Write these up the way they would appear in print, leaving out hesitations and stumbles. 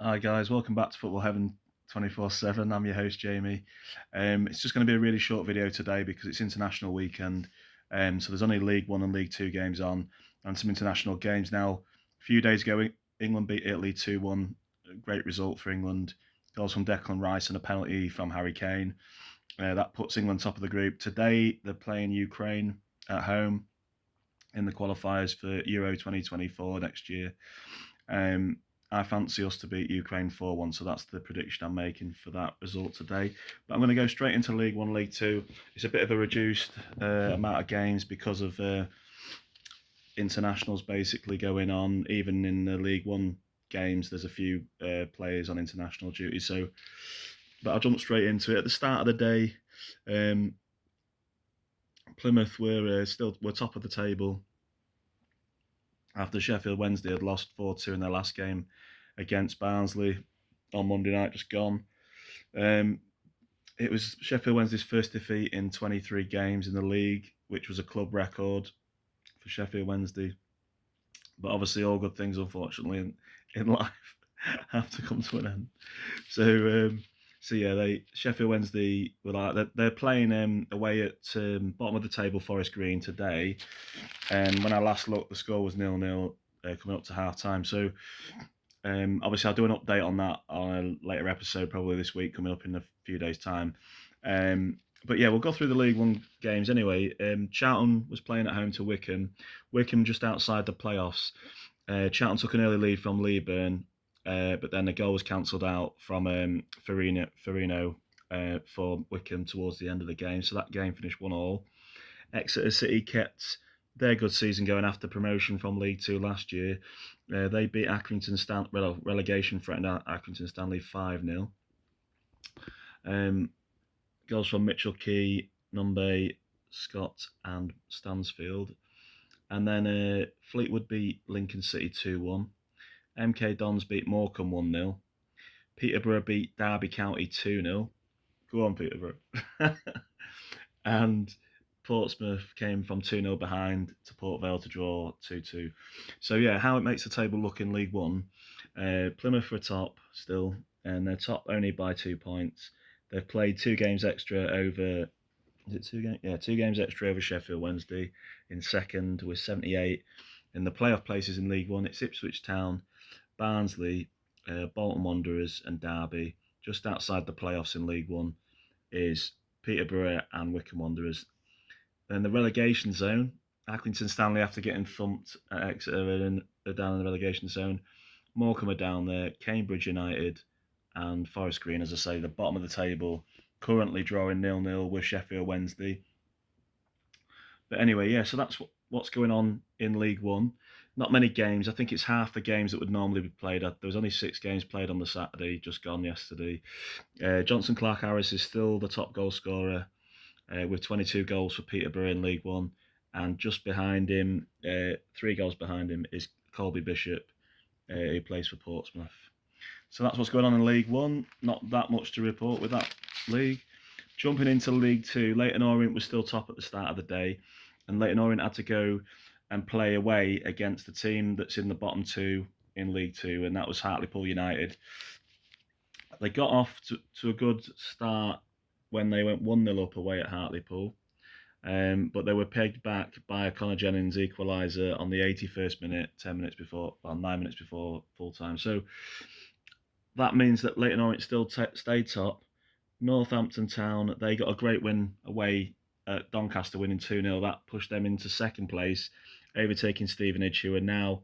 Hi guys, welcome back to Football Heaven 24/7. I'm your host Jamie. It's just going to be a really short video today because it's international weekend. So there's only League One and League Two games on, and some international games. Now, a few days ago, England beat Italy 2-1. A great result for England. Goals from Declan Rice and a penalty from Harry Kane. That puts England top of the group. Today they're playing Ukraine at home in the qualifiers for Euro 2024 next year. I fancy us to beat Ukraine 4-1, so that's the prediction I'm making for that result today. But I'm going to go straight into League One, League Two. It's a bit of a reduced amount of games because of internationals basically going on. Even in the League One games, there's a few players on international duty. But I'll jump straight into it. At the start of the day, Plymouth were top of the table after Sheffield Wednesday had lost 4-2 in their last game against Barnsley on Monday night, just gone. It was Sheffield Wednesday's first defeat in 23 games in the league, which was a club record for Sheffield Wednesday. But obviously, all good things, unfortunately, in life have to come to an end. Sheffield Wednesday were like they're playing away at bottom of the table Forest Green today, and when I last looked, the score was 0-0 coming up to half time. So obviously, I'll do an update on that on a later episode, probably this week, coming up in a few days' time. But yeah, we'll go through the League One games anyway. Charlton was playing at home to Wycombe. Wycombe just outside the playoffs. Charlton took an early lead from Leeburn, but then the goal was cancelled out from Farino for Wycombe towards the end of the game. So that game finished 1-1. Exeter City kept their good season going after promotion from League Two last year. They beat relegation threatened Accrington Stanley 5-0. Goals from Mitchell Key, Numbe, Scott and Stansfield. And then Fleetwood beat Lincoln City 2-1. MK Dons beat Morecambe 1-0. Peterborough beat Derby County 2-0. Go on, Peterborough. And Portsmouth came from 2-0 behind to Port Vale to draw 2-2. So yeah, how it makes the table look in League One. Plymouth are top still, and they're top only by 2 points. They've played 2 games extra over. Is it 2 games? Yeah, 2 games extra over Sheffield Wednesday in second with 78. In the playoff places in League One, it's Ipswich Town, Barnsley, Bolton Wanderers, and Derby. Just outside the playoffs in League One is Peterborough and Wycombe Wanderers. Then the relegation zone, Accrington Stanley, after getting thumped at Exeter, are down in the relegation zone. Morecambe are down there, Cambridge United and Forest Green, as I say, the bottom of the table, currently drawing 0-0 with Sheffield Wednesday. But anyway, yeah, so that's what's going on in League One. Not many games. I think it's half the games that would normally be played. There was only 6 games played on the Saturday, just gone yesterday. Johnson Clark-Harris is still the top goal scorer with 22 goals for Peterborough in League One. And just behind him, 3 goals behind him, is Colby Bishop, who plays for Portsmouth. So that's what's going on in League One. Not that much to report with that league. Jumping into League Two, Leyton Orient was still top at the start of the day, and Leyton Orient had to go and play away against the team that's in the bottom 2 in League Two, and that was Hartlepool United. They got off to a good start when they went 1-0 up away at Hartlepool, but they were pegged back by a Connor Jennings equaliser on the 81st minute, 9 minutes before full time. So that means that Leyton Orient still stayed top. Northampton Town, they got a great win away at Doncaster, winning 2-0. That pushed them into second place, overtaking Stevenage, who are now...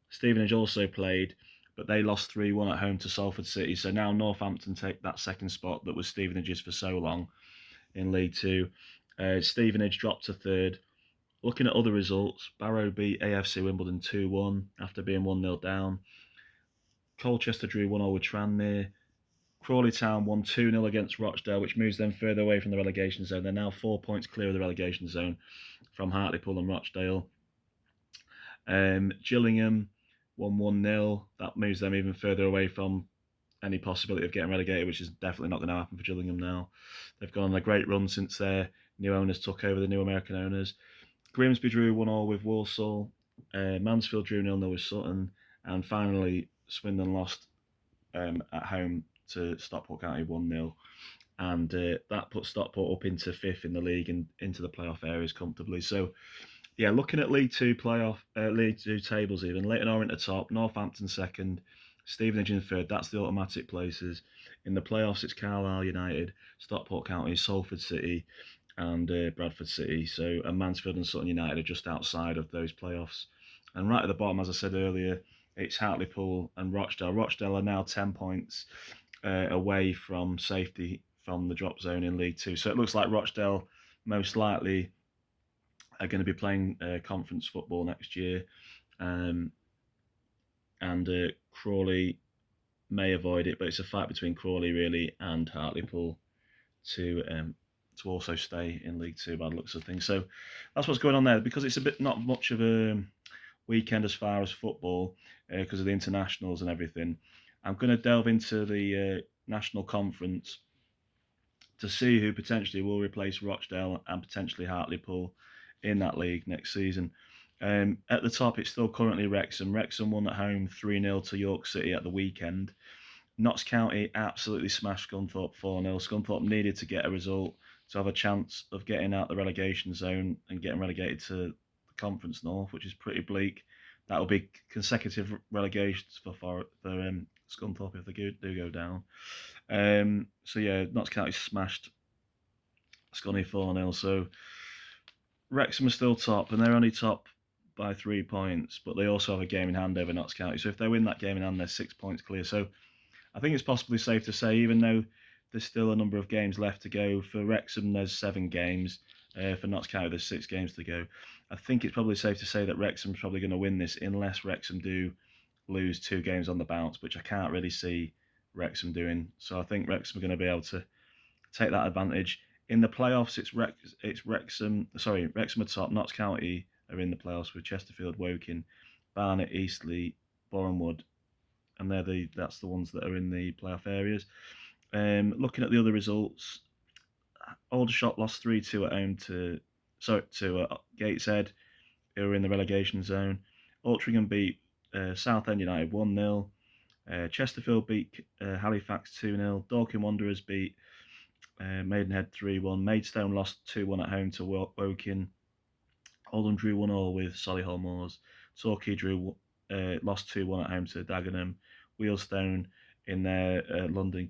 Stevenage also played, but they lost 3-1 at home to Salford City. So now Northampton take that second spot that was Stevenage's for so long in League Two. Stevenage dropped to third. Looking at other results, Barrow beat AFC Wimbledon 2-1 after being 1-0 down. Colchester drew 1-0 with Tranmere. Crawley Town won 2-0 against Rochdale, which moves them further away from the relegation zone. They're now 4 points clear of the relegation zone from Hartlepool and Rochdale. Gillingham won 1-0. That moves them even further away from any possibility of getting relegated, which is definitely not going to happen for Gillingham now. They've gone on a great run since their new owners took over, the new American owners. Grimsby drew 1-1 with Walsall. Mansfield drew 0-0 with Sutton. And finally, Swindon lost at home to Stockport County 1-0. And that puts Stockport up into 5th in the league and into the playoff areas comfortably. So, yeah, looking at League Two tables even, Leyton Orient at top, Northampton second, Stevenage in third. That's the automatic places. In the playoffs, it's Carlisle United, Stockport County, Salford City, and Bradford City. So, and Mansfield and Sutton United are just outside of those playoffs. And right at the bottom, as I said earlier, it's Hartlepool and Rochdale. Rochdale are now 10 points away from safety from the drop zone in League Two. So it looks like Rochdale most likely are going to be playing conference football next year. And Crawley may avoid it, but it's a fight between Crawley really and Hartlepool to also stay in League Two by the looks of things. So that's what's going on there, because it's a bit not much of a weekend as far as football because of the internationals and everything. I'm going to delve into the National Conference to see who potentially will replace Rochdale and potentially Hartlepool in that league next season. At the top, it's still currently Wrexham. Wrexham won at home 3-0 to York City at the weekend. Notts County absolutely smashed Scunthorpe 4-0. Scunthorpe needed to get a result to have a chance of getting out the relegation zone and getting relegated to the Conference North, which is pretty bleak. That will be consecutive relegations for Scunthorpe if they do go down. So yeah, Notts County smashed Scunny 4-0. So Wrexham are still top, and they're only top by 3 points, but they also have a game in hand over Notts County. So if they win that game in hand, they're 6 points clear. So I think it's possibly safe to say, even though there's still a number of games left to go, for Wrexham there's 7 games, for Notts County there's 6 games to go. I think it's probably safe to say that Wrexham's probably going to win this, unless Wrexham do lose 2 games on the bounce, which I can't really see Wrexham doing. So I think Wrexham are going to be able to take that advantage. In the playoffs, it's Wrexham are top. Notts County are in the playoffs with Chesterfield, Woking, Barnet, Eastleigh, Bournemouth, and that's the ones that are in the playoff areas. Looking at the other results, Aldershot lost 3-2 at home to Gateshead, who are in the relegation zone. Altrincham beat Southend United 1-0. Chesterfield beat Halifax 2-0. Dorking Wanderers beat Maidenhead 3-1. Maidstone lost 2-1 at home to Woking. Oldham drew 1-1 with Solihull Moors. Torquay lost 2-1 at home to Dagenham. Wealdstone in their London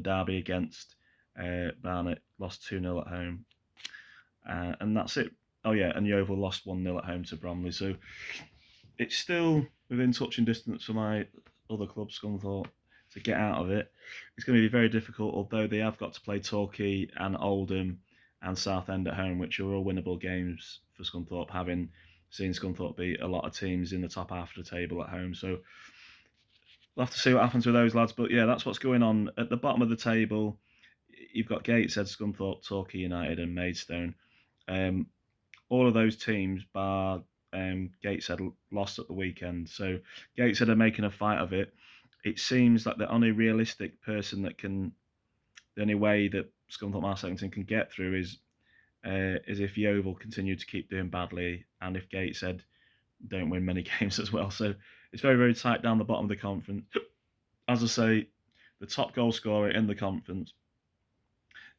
derby against Barnet lost 2-0 at home. And that's it. Oh yeah, and Yeovil lost 1-0 at home to Bromley. So it's still within touching distance for my other club, Scunthorpe, to get out of it. It's going to be very difficult, although they have got to play Torquay and Oldham and Southend at home, which are all winnable games for Scunthorpe, having seen Scunthorpe beat a lot of teams in the top half of the table at home. So we'll have to see what happens with those lads. But yeah, that's what's going on. At the bottom of the table, you've got Gateshead, Scunthorpe, Torquay United and Maidstone. All of those teams, bar Gateshead, lost at the weekend. So Gateshead are making a fight of it. It seems like the only realistic person the only way that Scunthorpe Marsington can get through is if Yeovil continue to keep doing badly and if Gateshead don't win many games as well. So it's very, very tight down the bottom of the conference. As I say, the top goal scorer in the conference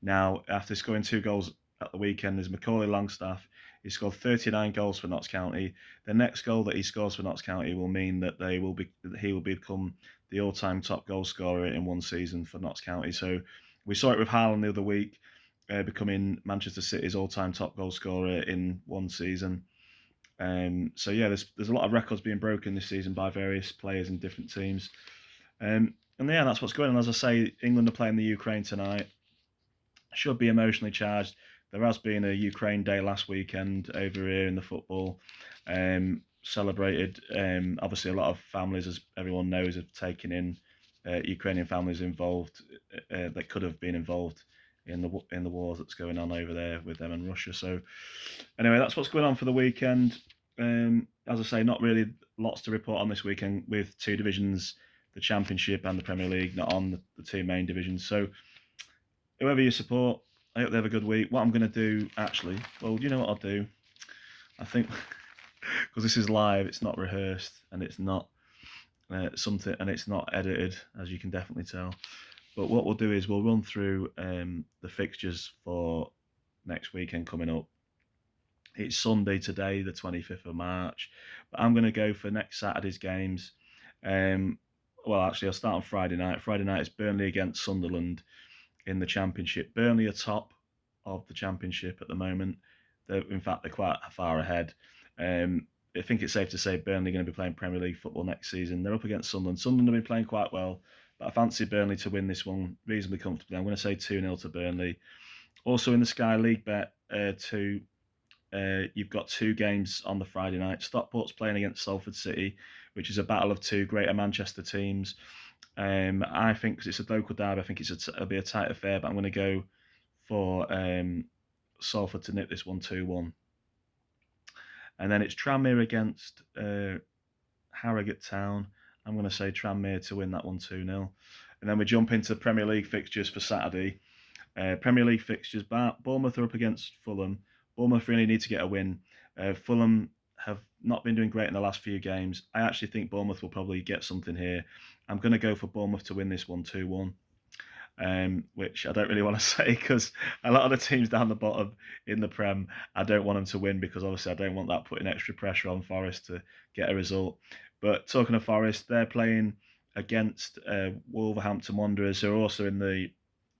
now, after scoring 2 goals at the weekend, is Macaulay Longstaff. He scored 39 goals for Notts County. The next goal that he scores for Notts County will mean that he will become the all-time top goal scorer in one season for Notts County. So we saw it with Haaland the other week, becoming Manchester City's all-time top goal scorer in one season. So yeah, there's a lot of records being broken this season by various players in different teams. And yeah, that's what's going on. As I say, England are playing the Ukraine tonight. Should be emotionally charged. There has been a Ukraine Day last weekend over here in the football. Celebrated. Obviously, a lot of families, as everyone knows, have taken in Ukrainian families involved that could have been involved in the wars that's going on over there with them and Russia. So anyway, that's what's going on for the weekend. As I say, not really lots to report on this weekend with 2 divisions, the Championship and the Premier League, not on the 2 main divisions. So whoever you support, I hope they have a good week. What I'm going to do, actually, well, you know what I'll do? I think, because this is live, it's not rehearsed, and it's not something, and it's not edited, as you can definitely tell. But what we'll do is we'll run through the fixtures for next weekend coming up. It's Sunday today, the 25th of March, but I'm going to go for next Saturday's games. Well, actually, I'll start on Friday night. Friday night is Burnley against Sunderland in the Championship. Burnley are top of the Championship at the moment. In fact, they're quite far ahead. I think it's safe to say Burnley are going to be playing Premier League football next season. They're up against Sunderland. Sunderland have been playing quite well, but I fancy Burnley to win this one reasonably comfortably. I'm going to say 2-0 to Burnley. Also in the Sky League bet, you've got two games on the Friday night. Stockport's playing against Salford City, which is a battle of two Greater Manchester teams. I think because it's a local derby, I think it'll be a tight affair, but I'm going to go for Salford to nip this 1-2-1. And then it's Tranmere against Harrogate Town. I'm going to say Tranmere to win that 1-2-0. And then we jump into Premier League fixtures for Saturday. Premier League fixtures, Bournemouth are up against Fulham. Bournemouth really need to get a win. Fulham have not been doing great in the last few games. I actually think Bournemouth will probably get something here. I'm going to go for Bournemouth to win this 1-2-1. Which I don't really want to say because a lot of the teams down the bottom in the Prem, I don't want them to win because obviously I don't want that putting extra pressure on Forest to get a result. But talking of Forest, they're playing against Wolverhampton Wanderers, who are also in the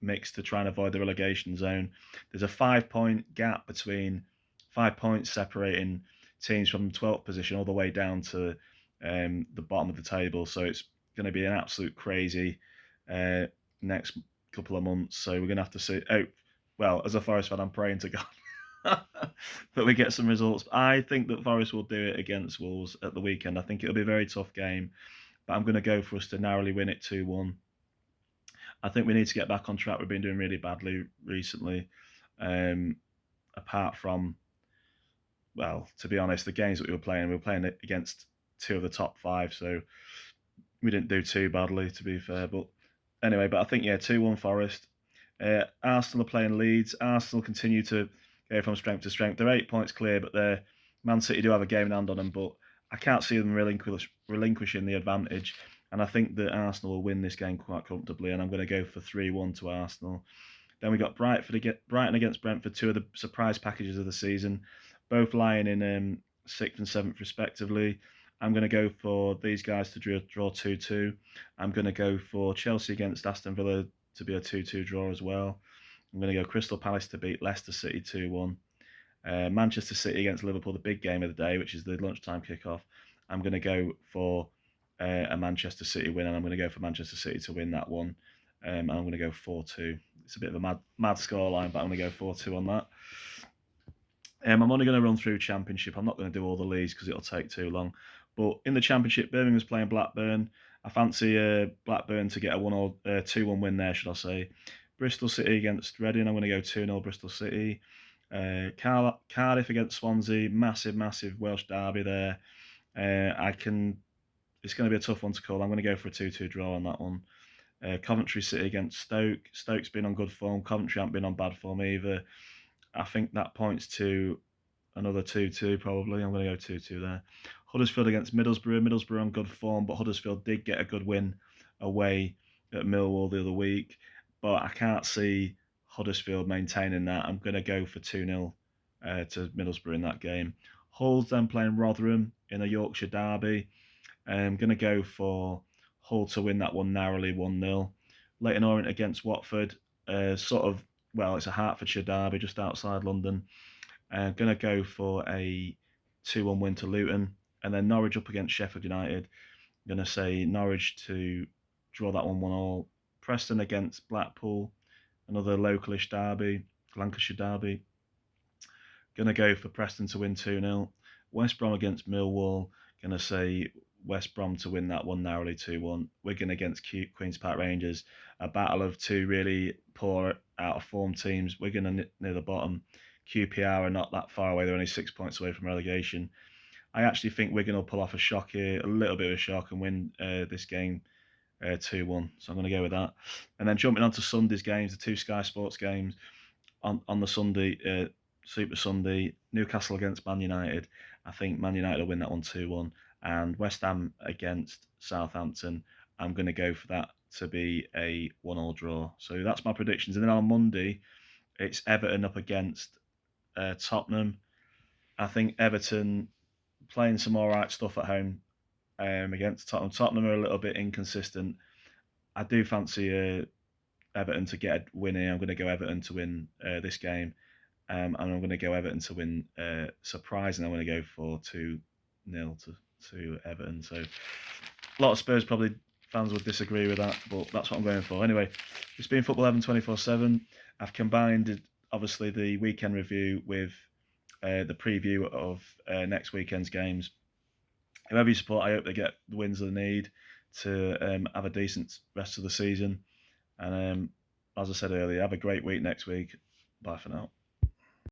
mix to try and avoid the relegation zone. There's a 5-point gap between 5 points separating teams from the 12th position all the way down to the bottom of the table. So it's going to be an absolute crazy next couple of months. So we're going to have to see. Well, as a Forest fan, I'm praying to God that we get some results. I think that Forest will do it against Wolves at the weekend. I think it'll be a very tough game, but I'm going to go for us to narrowly win it 2-1. I think we need to get back on track. We've been doing really badly recently. Apart from, well, to be honest, the games that we were playing against two of the top five, so we didn't do too badly, to be fair. But anyway, I think, 2-1 Forest. Arsenal are playing Leeds. Arsenal continue to go from strength to strength. They're 8 points clear, but Man City do have a game in hand on them, but I can't see them relinquishing the advantage. And I think that Arsenal will win this game quite comfortably, and I'm going to go for 3-1 to Arsenal. Then we got Brighton against Brentford, two of the surprise packages of the season, both lying in 6th and 7th respectively. I'm going to go for these guys to draw 2-2. I'm going to go for Chelsea against Aston Villa to be a 2-2 draw as well. I'm going to go Crystal Palace to beat Leicester City 2-1. Manchester City against Liverpool, the big game of the day, which is the lunchtime kickoff. I'm going to go for a Manchester City win, and I'm going to go for Manchester City to win that one. And I'm going to go 4-2. It's a bit of a mad scoreline, but I'm going to go 4-2 on that. I'm only going to run through Championship. I'm not going to do all the leagues because it'll take too long. But in the Championship, Birmingham's playing Blackburn. I fancy Blackburn to get a 2-1 win there, should I say. Bristol City against Reading. I'm going to go 2-0 Bristol City. Cardiff against Swansea. Massive Welsh derby there. It's going to be a tough one to call. I'm going to go for a 2-2 draw on that one. Coventry City against Stoke. Stoke's been on good form. Coventry haven't been on bad form either. I think that points to another 2-2 probably. I'm going to go 2-2 there. Huddersfield against Middlesbrough. Middlesbrough on good form, but Huddersfield did get a good win away at Millwall the other week. But I can't see Huddersfield maintaining that. I'm going to go for 2-0 to Middlesbrough in that game. Hull's then playing Rotherham in a Yorkshire derby. I'm going to go for Hull to win that one narrowly 1-0. Leyton Orient against Watford. It's a Hertfordshire derby just outside London. I'm going to go for a 2-1 win to Luton. And then Norwich up against Sheffield United. I'm going to say Norwich to draw that 1-1. Preston against Blackpool. Another localish derby, Lancashire derby. Going to go for Preston to win 2-0. West Brom against Millwall. Going to say West Brom to win that one narrowly 2-1. Wigan against Queen's Park Rangers. A battle of two really poor, out of form teams. Wigan are near the bottom. QPR are not that far away. They're only 6 points away from relegation. I actually think Wigan will pull off a shock here, a little bit of a shock, and win this game 2-1. So I'm going to go with that. And then jumping on to Sunday's games, the two Sky Sports games on the Sunday, Super Sunday, Newcastle against Man United. I think Man United will win that one 2-1. and West Ham against Southampton. I'm going to go for that to be a 1-1 draw. So that's my predictions. And then on Monday, it's Everton up against Tottenham. I think Everton playing some all right stuff at home against Tottenham. Tottenham are a little bit inconsistent. I do fancy Everton to get a win here. I'm going to go Everton to win this game. And I'm going to go Everton to win. Surprising, I'm going to go for 2-0 to Everton. So a lot of Spurs probably fans would disagree with that, but that's what I'm going for. Anyway, it's been Football 11 24/7. I've combined, obviously, the weekend review with the preview of next weekend's games. Whoever you support, I hope they get the wins they need to have a decent rest of the season. And as I said earlier, have a great week next week. Bye for now.